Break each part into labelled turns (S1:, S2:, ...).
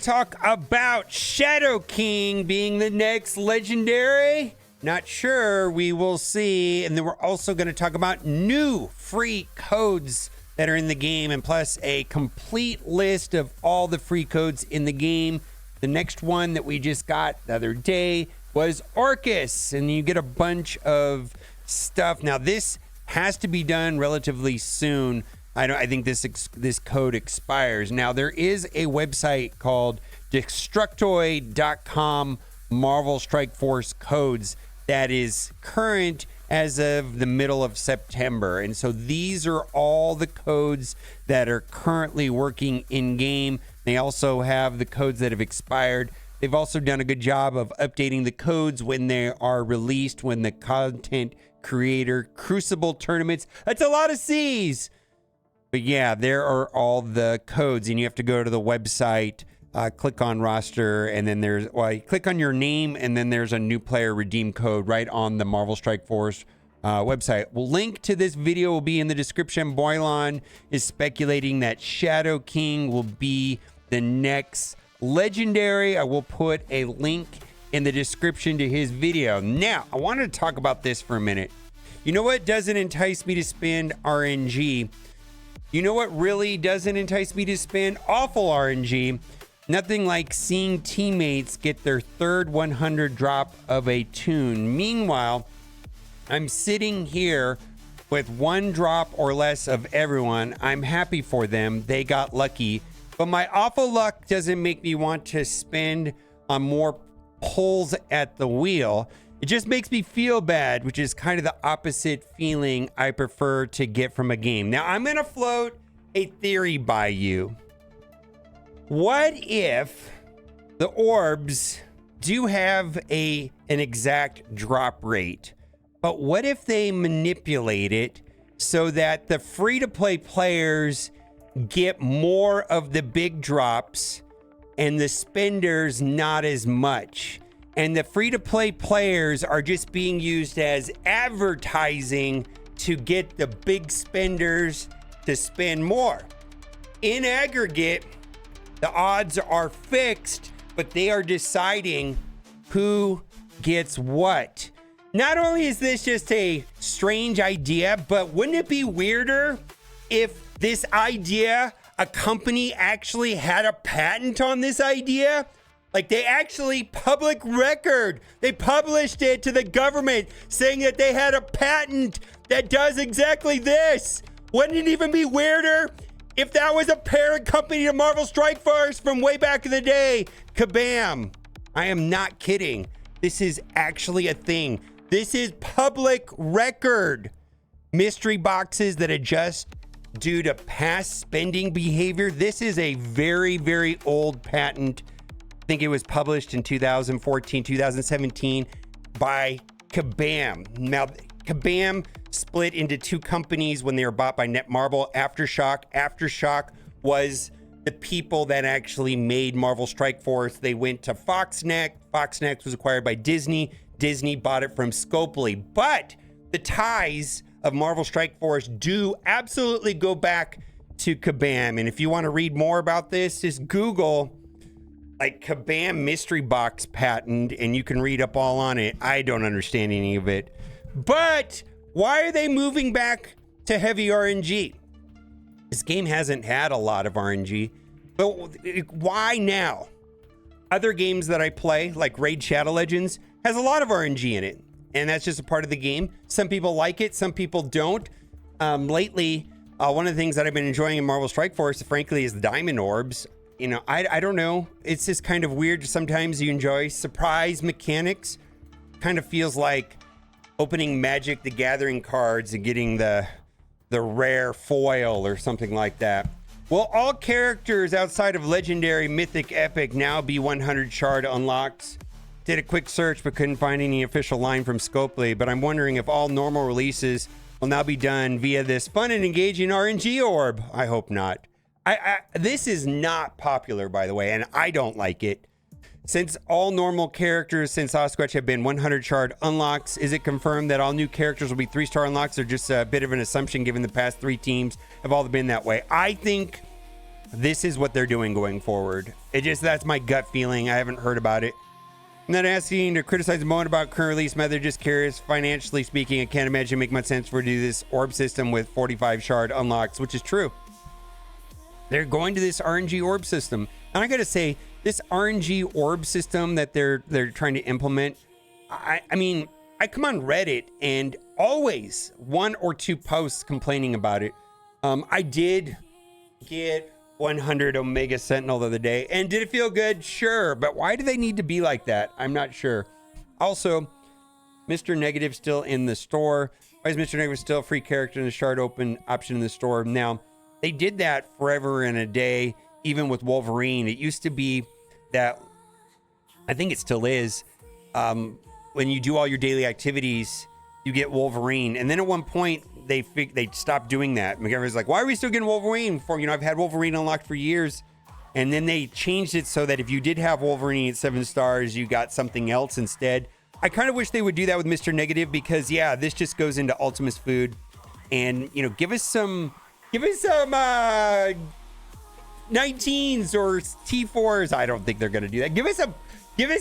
S1: Talk about Shadow King being the next legendary. Not sure. We will see. And then we're also going to talk about new free codes that are in the game, and plus a complete list of all the free codes in the game. The next one that we just got the other day was Orcus, and you get a bunch of stuff. Now this has to be done relatively soon. I think this code expires. Now, there is a website called Destructoid.com Marvel Strike Force codes that is current as of the middle of September. And so these are all the codes that are currently working in game. They also have the codes that have expired. They've also done a good job of updating the codes when they are released, when the content creator Crucible tournaments. That's a lot of C's. But yeah, there are all the codes, and you have to go to the website, click on roster, and then you click on your name, and then there's a new player redeem code right on the Marvel Strike Force website. Well, link to this video will be in the description. Boylon is speculating that Shadow King will be the next legendary. I will put a link in the description to his video. Now, I wanted to talk about this for a minute. You know what doesn't entice me to spend RNG? You know what really doesn't entice me to spend awful RNG? Nothing like seeing teammates get their third 100 drop of a tune. Meanwhile, I'm sitting here with one drop or less of everyone. I'm happy for them. They got lucky. But my awful luck doesn't make me want to spend on more pulls at the wheel. It just makes me feel bad, which is kind of the opposite feeling I prefer to get from a game. Now, I'm going to float a theory by you. What if the orbs do have an exact drop rate, but what if they manipulate it so that the free-to-play players get more of the big drops and the spenders not as much? And the free-to-play players are just being used as advertising to get the big spenders to spend more. In aggregate, the odds are fixed, but they are deciding who gets what. Not only is this just a strange idea, but wouldn't it be weirder if this idea, a company actually had a patent on this idea? Like, they actually, public record, they published it to the government saying that they had a patent that does exactly this. Wouldn't it even be weirder if that was a parent company to Marvel Strike Force from way back in the day? Kabam. I am not kidding. This is actually a thing. This is public record. Mystery boxes that adjust due to past spending behavior. This is a very, very old patent. I think it was published in 2014, 2017 by Kabam. Now, Kabam split into two companies when they were bought by Netmarble. Aftershock was the people that actually made Marvel Strike Force. They went to Foxnet. Foxnet was acquired by Disney. Disney bought it from Scopely. But the ties of Marvel Strike Force do absolutely go back to Kabam. And if you want to read more about this, just Google like Kabam mystery box patent, and you can read up all on it. I don't understand any of it. But why are they moving back to heavy RNG? This game hasn't had a lot of RNG, but why now? Other games that I play, like Raid Shadow Legends, has a lot of RNG in it, and that's just a part of the game. Some people like it, some people don't. Lately, one of the things that I've been enjoying in Marvel Strike Force, frankly, is the Diamond Orbs. You know, I don't know. It's just kind of weird. Sometimes you enjoy surprise mechanics. Kind of feels like opening Magic the Gathering cards and getting the rare foil or something like that. Will all characters outside of Legendary, Mythic, Epic now be 100 shard unlocked? Did a quick search but couldn't find any official line from Scopely, but I'm wondering if all normal releases will now be done via this fun and engaging RNG orb. I hope not. This is not popular, by the way, and I don't like it. Since all normal characters since Sasquatch have been 100 shard unlocks, is it confirmed that all new characters will be 3-star unlocks, or just a bit of an assumption given the past 3 teams have all been that way? I think this is what they're doing going forward. That's my gut feeling. I haven't heard about it. I'm not asking to criticize the moment about current release method. Just curious. Financially speaking, I can't imagine it make much sense for to do this orb system with 45 shard unlocks, which is true. They're going to this RNG orb system, and I gotta say, this RNG orb system that they're trying to implement. I mean, I come on Reddit and always 1 or 2 posts complaining about it. I did get 100 Omega Sentinel the other day, and did it feel good? Sure, but why do they need to be like that? I'm not sure. Also, Mr. Negative still in the store. Why is Mr. Negative still a free character in the shard open option in the store? Now, they did that forever and a day, even with Wolverine. It used to be that, I think it still is, when you do all your daily activities, you get Wolverine. And then at one point, they stopped doing that. McGovern's like, why are we still getting Wolverine? I've had Wolverine unlocked for years. And then they changed it so that if you did have Wolverine at 7 stars, you got something else instead. I kind of wish they would do that with Mr. Negative, because yeah, this just goes into Ultimus food. And, give us some 19s or T4s. I don't think they're going to do that. Give us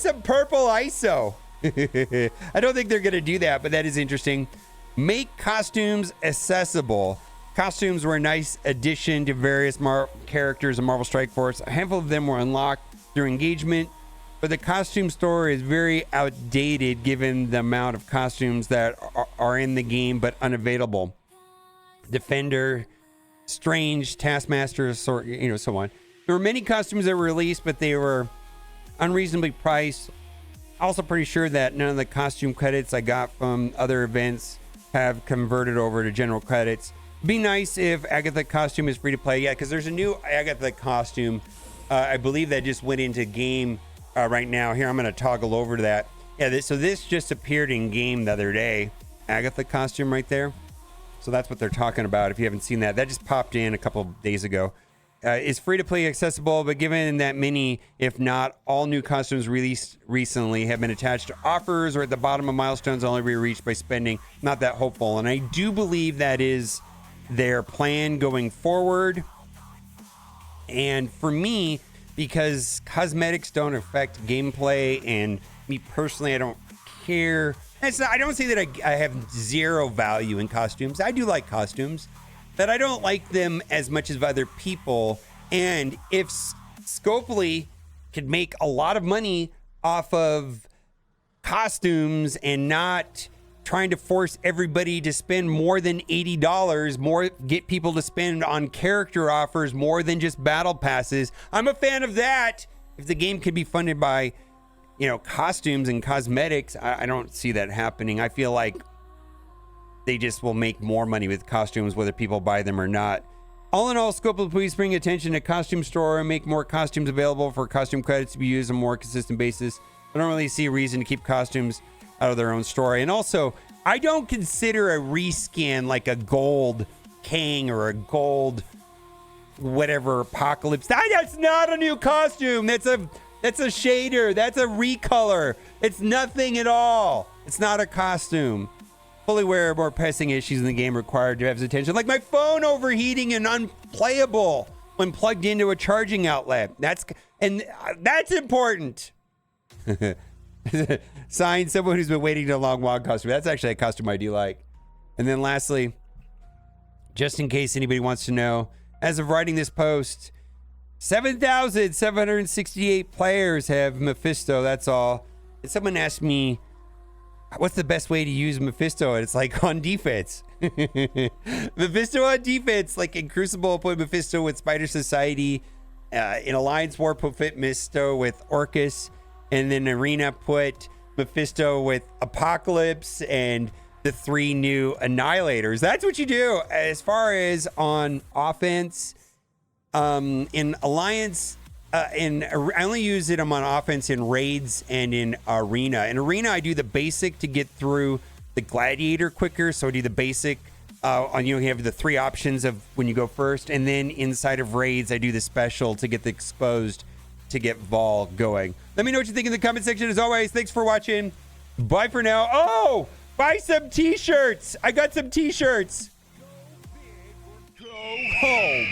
S1: some purple ISO. I don't think they're going to do that, but that is interesting. Make costumes accessible. Costumes were a nice addition to various characters in Marvel Strike Force. A handful of them were unlocked through engagement, but the costume store is very outdated given the amount of costumes that are in the game but unavailable. Defender, Strange, Taskmaster, so on. There were many costumes that were released, but they were unreasonably priced. Also pretty sure that none of the costume credits I got from other events have converted over to general credits. Be nice if Agatha costume is free to play. Yeah, because there's a new Agatha costume. I believe that just went into game right now. Here, I'm going to toggle over to that. Yeah, so this just appeared in game the other day. Agatha costume right there. So that's what they're talking about. If you haven't seen that, that just popped in a couple of days ago. Is free to play accessible, but given that many, if not all new costumes released recently have been attached to offers or at the bottom of milestones only be reached by spending, not that hopeful. And I do believe that is their plan going forward. And for me, because cosmetics don't affect gameplay, and me personally, I don't care. I don't say that I have zero value in costumes. I do like costumes, but I don't like them as much as other people. And if Scopely could make a lot of money off of costumes and not trying to force everybody to spend more than $80, get people to spend on character offers more than just battle passes, I'm a fan of that. If the game could be funded by, costumes and cosmetics, I don't see that happening. I feel like they just will make more money with costumes, whether people buy them or not. All in all, Scopely, please bring attention to costume store and make more costumes available for costume credits to be used on a more consistent basis. I don't really see a reason to keep costumes out of their own story. And also, I don't consider a reskin like a gold Kang or a gold whatever Apocalypse. That's not a new costume. That's a shader. That's a recolor. It's nothing at all. It's not a costume. Fully aware of more pressing issues in the game required to have his attention, like my phone overheating and unplayable when plugged into a charging outlet. That's important. Signed, someone who's been waiting to a long walk costume. That's actually a costume I do like. And then lastly, just in case anybody wants to know, as of writing this post, 7,768 players have Mephisto. That's all. And someone asked me, what's the best way to use Mephisto? And it's like on defense. Mephisto on defense. Like in Crucible, put Mephisto with Spider Society. In Alliance War, put Mephisto with Orcus. And then Arena, put Mephisto with Apocalypse and the 3 new Annihilators. That's what you do. As far as on offense, in Alliance, I only use it. I'm on offense in raids and in arena. In arena, I do the basic to get through the gladiator quicker. So I do the basic you have the 3 options of when you go first, and then inside of raids, I do the special to get the exposed to get Vol going. Let me know what you think in the comment section. As always, thanks for watching. Bye for now. Oh, buy some t-shirts. I got some t-shirts. Go home.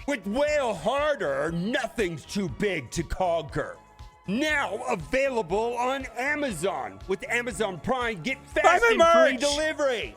S1: With Whale Harder, nothing's too big to conquer. Now available on Amazon. With Amazon Prime, get fast and free delivery.